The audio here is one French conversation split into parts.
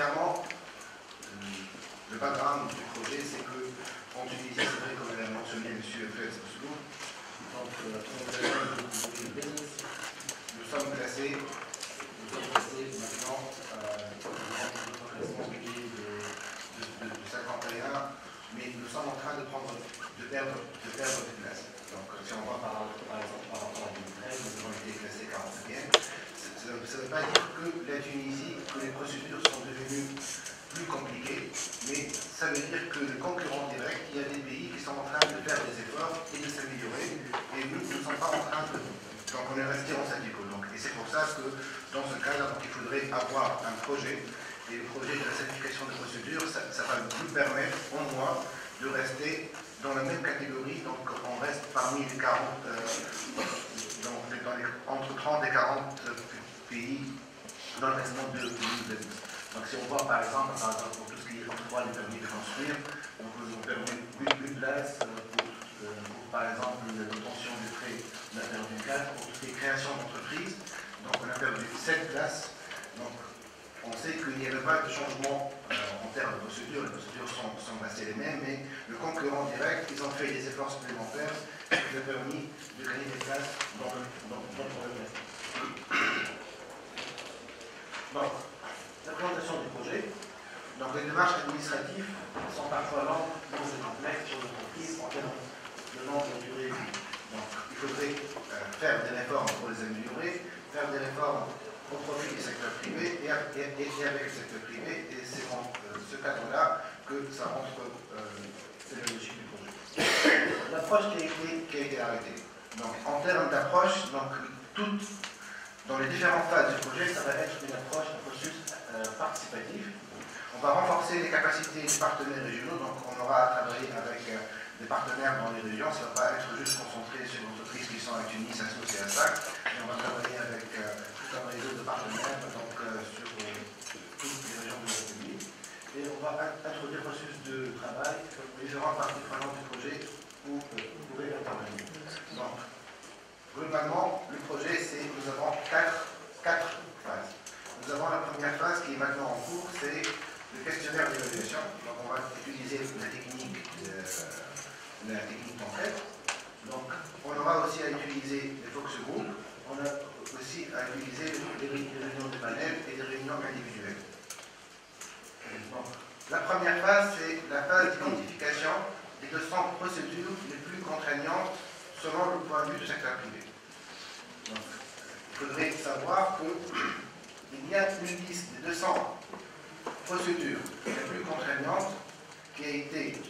premièrement, le background du projet, c'est que en Tunisie, c'est vrai, comme l'a mentionné M. Fels Bousselou, donc nous sommes classés maintenant classement de 51, mais nous sommes en train de perdre des places. Donc si on voit par exemple par rapport à 2013, nous avons été classés 45e. Ça ne veut pas dire que la Tunisie, que les procédures sont devenues plus compliquées, mais ça veut dire que le concurrent direct, il y a des pays qui sont en train de faire des efforts et de s'améliorer, et nous ne sommes pas en train de... Donc on est resté en statu quo. Et c'est pour ça que dans ce cas-là, il faudrait avoir un projet, et le projet de la simplification de procédures, ça va nous permettre au moins de rester dans la même catégorie, donc on reste parmi les 40, entre 30 et 40 pays dans le classement de 2020. Donc si on voit par exemple pour tout ce qui est octroi des permis de construire, donc nous avons permis 8 places pour par exemple l'obtention du prêt, on a perdu 4, pour toutes les créations d'entreprises, donc on a perdu 7 places. Donc on sait qu'il n'y avait pas de changement en termes de procédures, les procédures sont restées les mêmes, mais le concurrent direct, ils ont fait des efforts supplémentaires qui nous ont permis de gagner des places dans le classement. Donc, la présentation du projet. Donc, les démarches administratives sont parfois lentes, lourdes et complexes pour l'entreprise en termes de nombre de durée de vie. Donc, il faudrait faire des réformes pour les améliorer, faire des réformes au profit du secteur privé et avec le secteur privé, et c'est dans ce cadre-là que ça rentre, c'est la logique du projet. L'approche qui a été arrêtée. Donc, en termes d'approche, dans les différentes phases du projet, ça va être une approche, un processus participatif. On va renforcer les capacités des partenaires régionaux, donc on aura à travailler avec des partenaires dans les régions, ça ne va pas être juste concentré sur les entreprises qui sont à Tunis, à Sousse et à Sac, mais on va travailler avec tout un réseau de partenaires donc, sur toutes les régions de la République. Et on va introduire un processus de travail sur les différentes parties prenantes du projet où vous pouvez intervenir. Donc, globalement, le projet, nous avons quatre phases. Nous avons la première phase qui est maintenant en cours, c'est le questionnaire d'évaluation. Donc, on va utiliser la technique d'enquête. Donc, on aura aussi à utiliser les focus group. On a aussi à utiliser les réunions de panel et des réunions individuelles. Donc, la première phase, c'est la phase d'identification des 200 procédures les plus contraignantes selon le point de vue du secteur privé. Donc, il faudrait savoir qu'il y a une liste de 200 procédures les plus contraignantes qui a été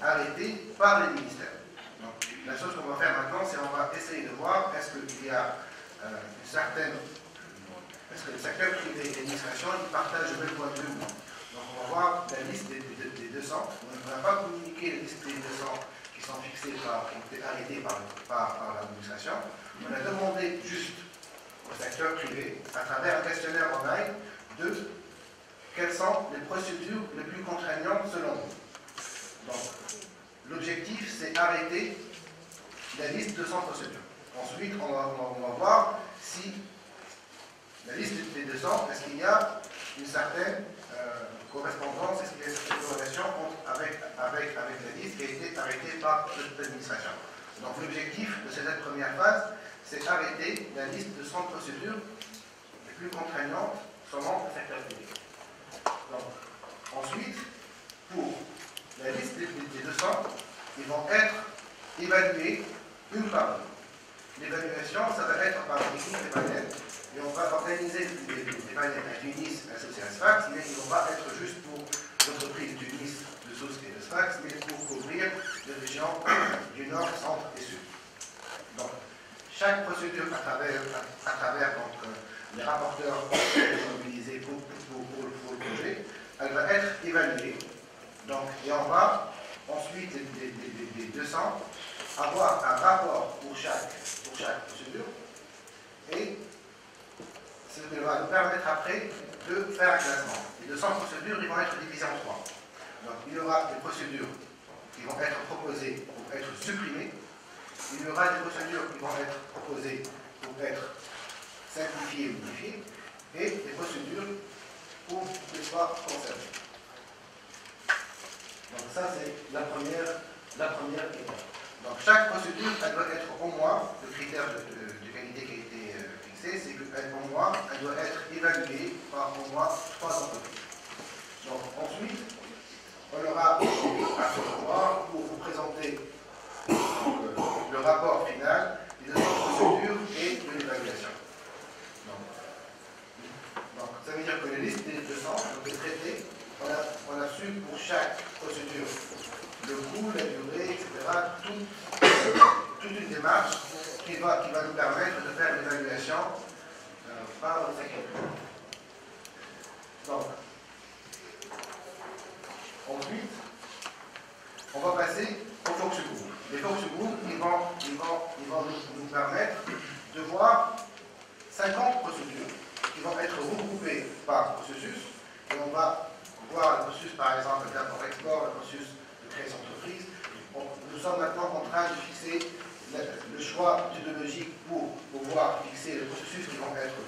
arrêtée par les ministères. Donc, la chose qu'on va faire maintenant, c'est qu'on va essayer de voir est-ce qu'il y a une certaine... Est-ce que le secteur privé et l'administration partagent le même point de vue ou non. Donc, on va voir la liste des 200. On ne va pas communiquer la liste des 200 qui sont fixés qui ont été arrêtés par l'administration. On a demandé juste au secteur privé, à travers un questionnaire en ligne, de quelles sont les procédures les plus contraignantes selon vous. Donc, l'objectif, c'est arrêter la liste de 200 procédures. Ensuite, on va voir si la liste des 200, est-ce qu'il y a une certaine correspondance, est-ce qu'il y a une certaine corrélation avec la liste qui a été arrêtée par l'administration. Donc l'objectif de cette première phase, c'est arrêter la liste de 100 procédures les plus contraignantes selon le secteur privé. Donc, ensuite, pour la liste des 200, ils vont être évalués une par une. L'évaluation, ça va être par technique des panels, et on va organiser des panels à Tunis, à Sousse et à Sfax, mais ils ne vont pas être juste pour l'entreprise de Tunis, de Sousse et de Sfax, mais pour couvrir les régions du Nord, Centre et Sud. Donc, chaque procédure à travers donc, les rapporteurs mobilisés pour le projet, elle va être évaluée. Donc, et on va ensuite, des 200, avoir un rapport pour chaque procédure, et ce qui va nous permettre après de faire un classement. Les 200 procédures, ils vont être divisées en 3. Donc, il y aura des procédures qui vont être proposées pour être supprimées. Il y aura des procédures qui vont être proposées pour être simplifiées ou modifiées. Et des procédures pour soit conservé. Donc ça, c'est la première étape. Donc chaque procédure, elle doit être au moins, le critère de qualité qui a été fixé, c'est qu'au moins, elle doit être évaluée par au moins 3 entreprises. Donc ensuite, on aura un devoir pour vous présenter le rapport final des 200 procédures et de l'évaluation. Donc, ça veut dire que les listes des 200 ont été traitées, on a su pour chaque procédure le coût, la durée, etc., toute une démarche qui va nous permettre de faire l'évaluation par le cinquième tour. Donc, ensuite, on va passer aux focus group. Les focus group, ils vont nous permettre de voir 50 procédures qui vont être regroupées par processus. Et on va voir le processus, par exemple, d'import-export, le processus de création d'entreprise. Nous sommes maintenant en train de fixer le choix méthodologique pour pouvoir fixer les processus qui vont être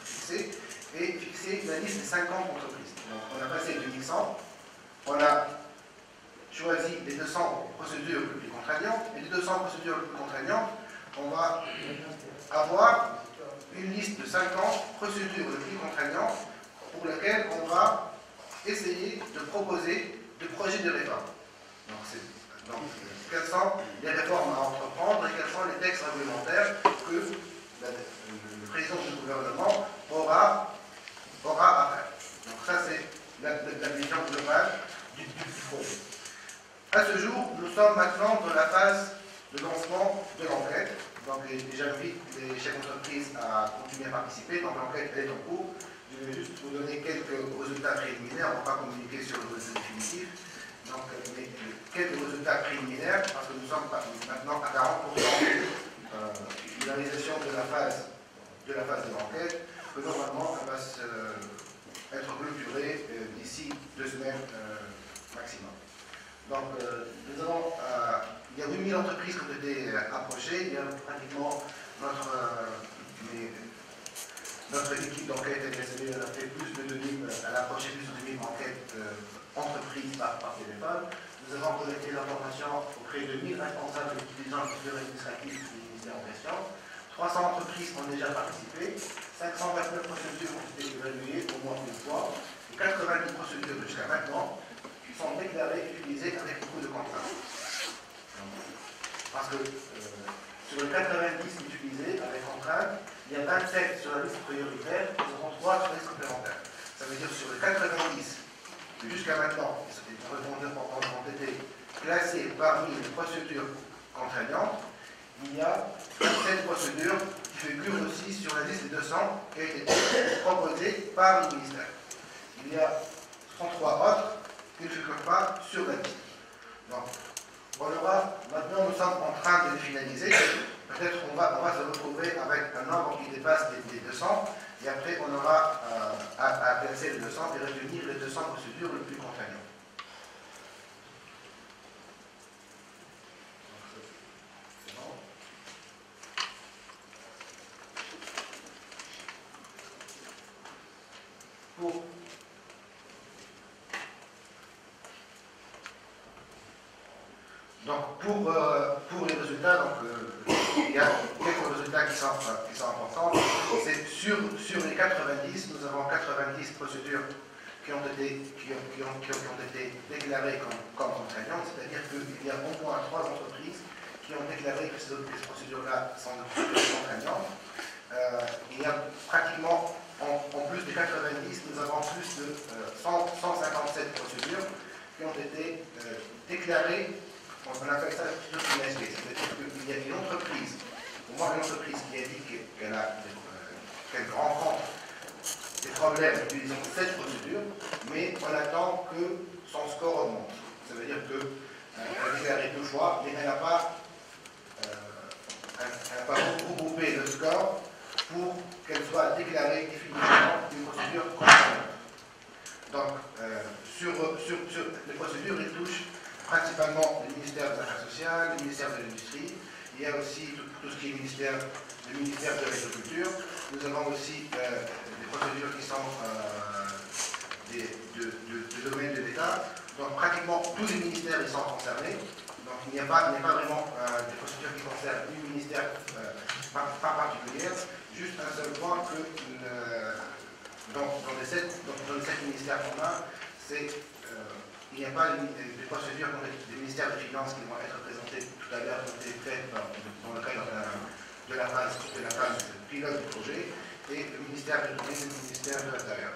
fixés et fixer la liste des 50 entreprises. Donc, on a passé 2100, on a choisi les 200 procédures les plus contraignantes, et les 200 procédures les plus contraignantes, on va avoir une liste de 50 procédures les plus contraignantes pour lesquelles on va essayer de proposer des projets de réforme. Donc, quelles sont les réformes à entreprendre et quels sont les textes réglementaires que le président du gouvernement aura à faire. Donc ça, c'est la vision globale du projet. À ce jour, nous sommes maintenant dans la phase de lancement de l'enquête. Donc j'invite les chefs d'entreprise à continuer à participer. Donc l'enquête est en cours. Je vais juste vous donner quelques résultats préliminaires. On ne va pas communiquer sur le résultat définitif. Donc quelques résultats préliminaires, parce que nous sommes maintenant à 40% de la réalisation de la phase de l'enquête, que normalement elle va être clôturée d'ici 2 semaines maximum. Donc, il y a 8000 entreprises qui ont été approchées. Il y a pratiquement notre équipe d'enquête NSB, elle a fait plus de 2000, elle a approché plus de 2000 enquêtes entreprises par téléphone. Nous avons collecté l'information auprès de 1000 responsables utilisant le procédure administrative du ministère en question. 300 entreprises ont déjà participé. 529 procédures ont été évaluées au moins une fois. Et 90 procédures jusqu'à maintenant sont déclarées utilisées avec beaucoup de contraintes. Parce que sur les 90 utilisés avec contraintes, il y a 27 sur la liste prioritaire, et nous avons 3 sur la liste complémentaire. Ça veut dire sur les 90 jusqu'à maintenant, ont été classés parmi les procédures contraignantes, il y a 27 procédures qui figurent aussi sur la liste des 200 qui a été proposée par le ministère. Il y a 33 autres qui ne figurent pas sur la liste. Donc, maintenant nous sommes en train de les finaliser. Peut-être on va se retrouver avec un nombre qui dépasse les 200, et après on aura à classer les 200 et retenir les 200 procédures les plus contraignantes. Pour les résultats, il y a quelques résultats qui sont importants. C'est sur les 90, nous avons 90 procédures qui ont été déclarées comme contraignantes, c'est-à-dire qu'il y a au moins 3 entreprises qui ont déclaré que ces procédures-là sont contraignantes. Il y a pratiquement, en plus des 90, nous avons plus de 157 procédures qui ont été déclarées. On appelle ça la procédure ISB, c'est-à-dire qu'il y a une entreprise, au moins une entreprise qui a dit qu'elle rencontre des problèmes utilisant cette procédure, mais on attend que son score augmente. Ça veut dire qu'elle a déclaré 2 fois, mais elle n'a pas regroupé le score pour qu'elle soit déclarée définitivement une procédure contraignante. Donc, sur les procédures, ils touchent principalement le ministère des Affaires sociales, le ministère de l'Industrie. Il y a aussi tout ce qui est le ministère de l'Agriculture. Nous avons aussi des procédures qui sont de domaine de l'État. Donc pratiquement tous les ministères y sont concernés. Donc il n'y a pas vraiment des procédures qui concernent un ministère pas particulier. Juste un seul point que dans les 7 ministères qu'on a, c'est il n'y a pas de procédures des ministères des Finances qui vont être présentées tout à l'heure, qui ont été faites dans le cadre de la phase pilote du projet, et le ministère du Tourisme et le ministère de l'Intérieur.